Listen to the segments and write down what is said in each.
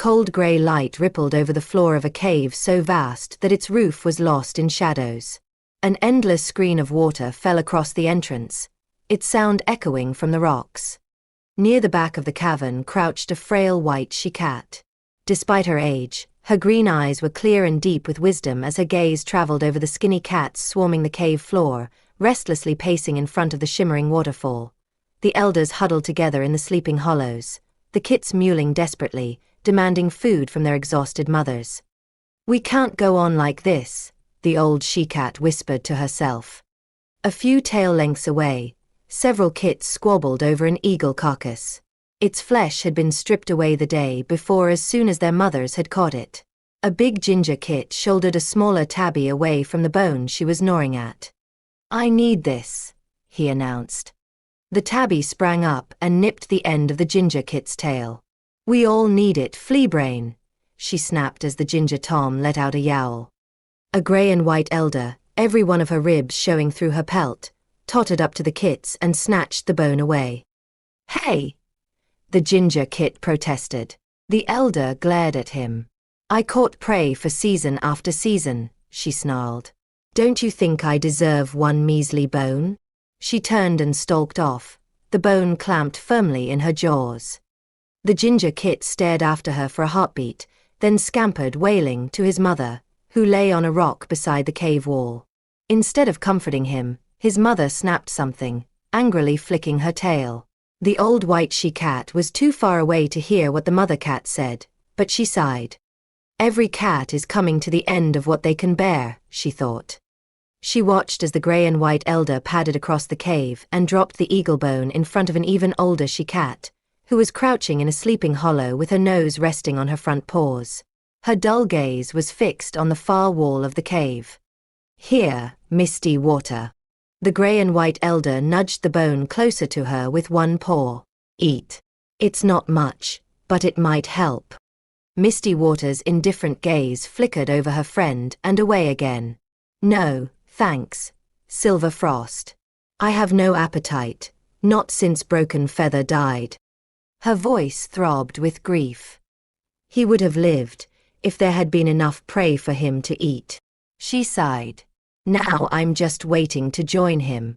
cold grey light rippled over the floor of a cave so vast that its roof was lost in shadows. An endless screen of water fell across the entrance, its sound echoing from the rocks. Near the back of the cavern crouched a frail white she-cat. Despite her age, her green eyes were clear and deep with wisdom as her gaze traveled over the skinny cats swarming the cave floor, restlessly pacing in front of the shimmering waterfall. The elders huddled together in the sleeping hollows, the kits mewling desperately, demanding food from their exhausted mothers. "We can't go on like this," the old she-cat whispered to herself. A few tail lengths away, several kits squabbled over an eagle carcass. Its flesh had been stripped away the day before as soon as their mothers had caught it. A big ginger kit shouldered a smaller tabby away from the bone she was gnawing at. "I need this," he announced. The tabby sprang up and nipped the end of the ginger kit's tail. "We all need it, Fleabrain," she snapped as the ginger Tom let out a yowl. A grey and white elder, every one of her ribs showing through her pelt, tottered up to the kits and snatched the bone away. "Hey!" the ginger kit protested. The elder glared at him. "I caught prey for season after season," she snarled. "Don't you think I deserve one measly bone?" She turned and stalked off, the bone clamped firmly in her jaws. The ginger kit stared after her for a heartbeat, then scampered wailing to his mother, who lay on a rock beside the cave wall. Instead of comforting him, his mother snapped something, angrily flicking her tail. The old white she-cat was too far away to hear what the mother cat said, but she sighed. "Every cat is coming to the end of what they can bear," she thought. She watched as the grey and white elder padded across the cave and dropped the eagle bone in front of an even older she-cat, who was crouching in a sleeping hollow with her nose resting on her front paws. Her dull gaze was fixed on the far wall of the cave. "Here, misty water." The grey and white elder nudged the bone closer to her with one paw. "Eat. It's not much, but it might help." Misty Water's indifferent gaze flickered over her friend and away again. "No, thanks, Silver Frost. I have no appetite, not since Broken Feather died." Her voice throbbed with grief. "He would have lived, if there had been enough prey for him to eat." She sighed. "Now I'm just waiting to join him."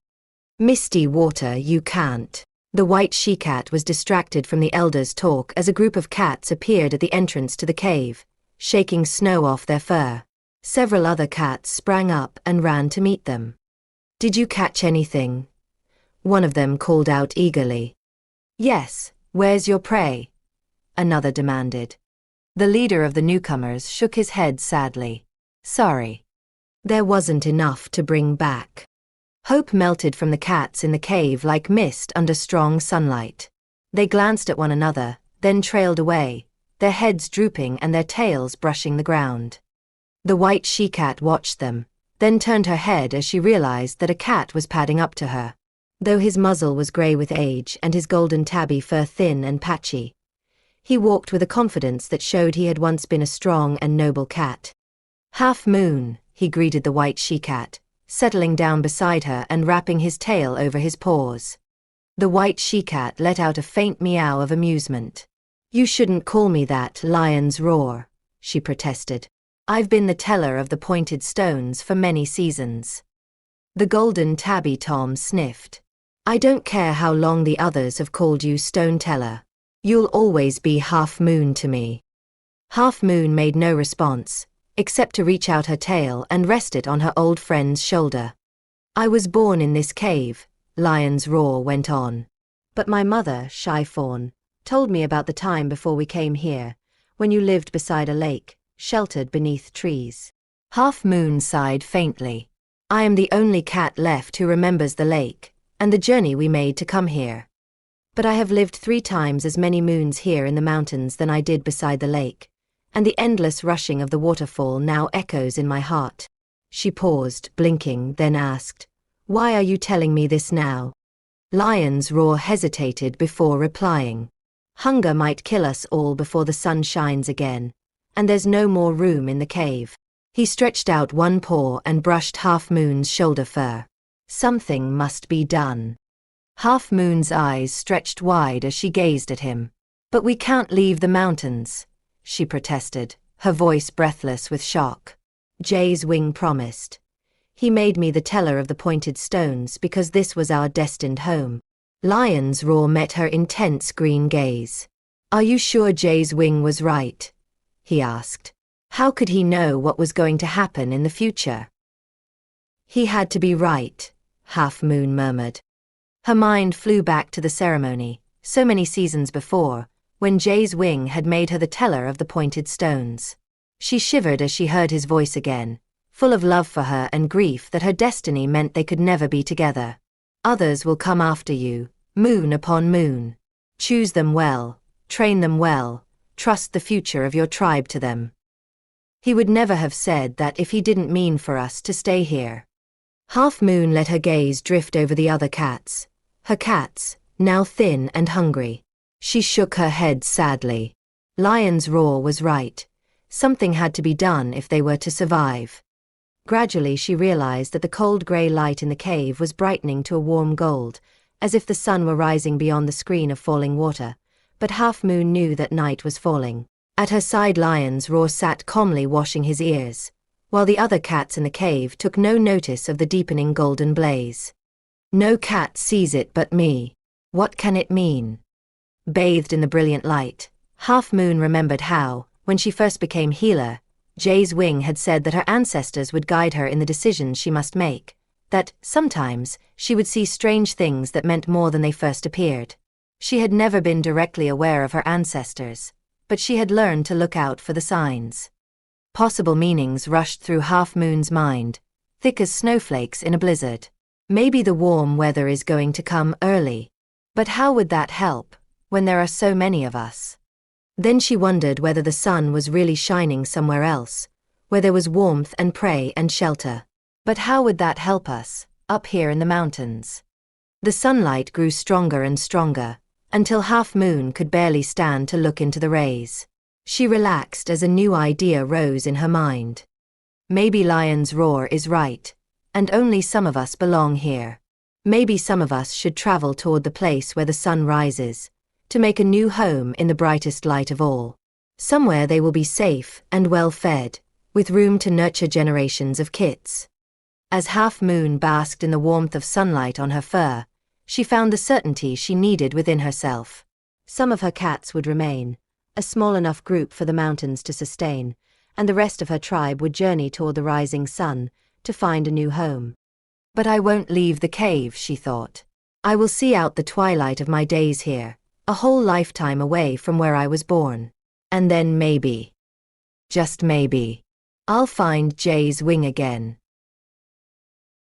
"Misty Water, you can't." The white she-cat was distracted from the elders' talk as a group of cats appeared at the entrance to the cave, shaking snow off their fur. Several other cats sprang up and ran to meet them. "Did you catch anything?" one of them called out eagerly. "Yes, where's your prey?" another demanded. The leader of the newcomers shook his head sadly. "Sorry. There wasn't enough to bring back." Hope melted from the cats in the cave like mist under strong sunlight. They glanced at one another, then trailed away, their heads drooping and their tails brushing the ground. The white she-cat watched them, then turned her head as she realized that a cat was padding up to her. Though his muzzle was grey with age and his golden tabby fur thin and patchy, he walked with a confidence that showed he had once been a strong and noble cat. "Half Moon," he greeted the white she-cat, settling down beside her and wrapping his tail over his paws. The white she-cat let out a faint meow of amusement. "You shouldn't call me that, Lion's Roar," she protested. "I've been the teller of the pointed stones for many seasons." The golden tabby Tom sniffed. "I don't care how long the others have called you Stone Teller. You'll always be Half Moon to me." Half Moon made no response, except to reach out her tail and rest it on her old friend's shoulder. "I was born in this cave," Lion's Roar went on. "But my mother, Shy Fawn, told me about the time before we came here, when you lived beside a lake, sheltered beneath trees." Half Moon sighed faintly. "I am the only cat left who remembers the lake, and the journey we made to come here. But I have lived 3 times as many moons here in the mountains than I did beside the lake, and the endless rushing of the waterfall now echoes in my heart." She paused, blinking, then asked, "Why are you telling me this now?" Lion's Roar hesitated before replying. "Hunger might kill us all before the sun shines again, and there's no more room in the cave." He stretched out one paw and brushed Half Moon's shoulder fur. "Something must be done." Half Moon's eyes stretched wide as she gazed at him. "But we can't leave the mountains," she protested, her voice breathless with shock. Jay's wing promised. He made me the teller of the pointed stones because this was our destined home. Lion's roar met her intense green gaze. Are you sure Jay's wing was right? He asked. How could he know what was going to happen in the future? He had to be right, Half Moon murmured. Her mind flew back to the ceremony, so many seasons before, when Jay's wing had made her the teller of the pointed stones. She shivered as she heard his voice again, full of love for her and grief that her destiny meant they could never be together. Others will come after you, moon upon moon. Choose them well, train them well, trust the future of your tribe to them. He would never have said that if he didn't mean for us to stay here. Half Moon let her gaze drift over the other cats. Her cats, now thin and hungry. She shook her head sadly. Lion's roar was right. Something had to be done if they were to survive. Gradually she realized that the cold grey light in the cave was brightening to a warm gold, as if the sun were rising beyond the screen of falling water, but Half Moon knew that night was falling. At her side Lion's roar sat calmly washing his ears, while the other cats in the cave took no notice of the deepening golden blaze. No cat sees it but me. What can it mean? Bathed in the brilliant light, Half Moon remembered how, when she first became healer, Jay's wing had said that her ancestors would guide her in the decisions she must make, that, sometimes, she would see strange things that meant more than they first appeared. She had never been directly aware of her ancestors, but she had learned to look out for the signs. Possible meanings rushed through Half Moon's mind, thick as snowflakes in a blizzard. Maybe the warm weather is going to come early. But how would that help, when there are so many of us? Then she wondered whether the sun was really shining somewhere else, where there was warmth and prey and shelter. But how would that help us, up here in the mountains? The sunlight grew stronger and stronger, until Half Moon could barely stand to look into the rays. She relaxed as a new idea rose in her mind. Maybe Lion's roar is right, and only some of us belong here. Maybe some of us should travel toward the place where the sun rises, to make a new home in the brightest light of all. Somewhere they will be safe and well fed, with room to nurture generations of kits. As Half Moon basked in the warmth of sunlight on her fur, she found the certainty she needed within herself. Some of her cats would remain, a small enough group for the mountains to sustain, and the rest of her tribe would journey toward the rising sun, to find a new home. But I won't leave the cave, she thought. I will see out the twilight of my days here, a whole lifetime away from where I was born. And then maybe, just maybe, I'll find Jay's wing again.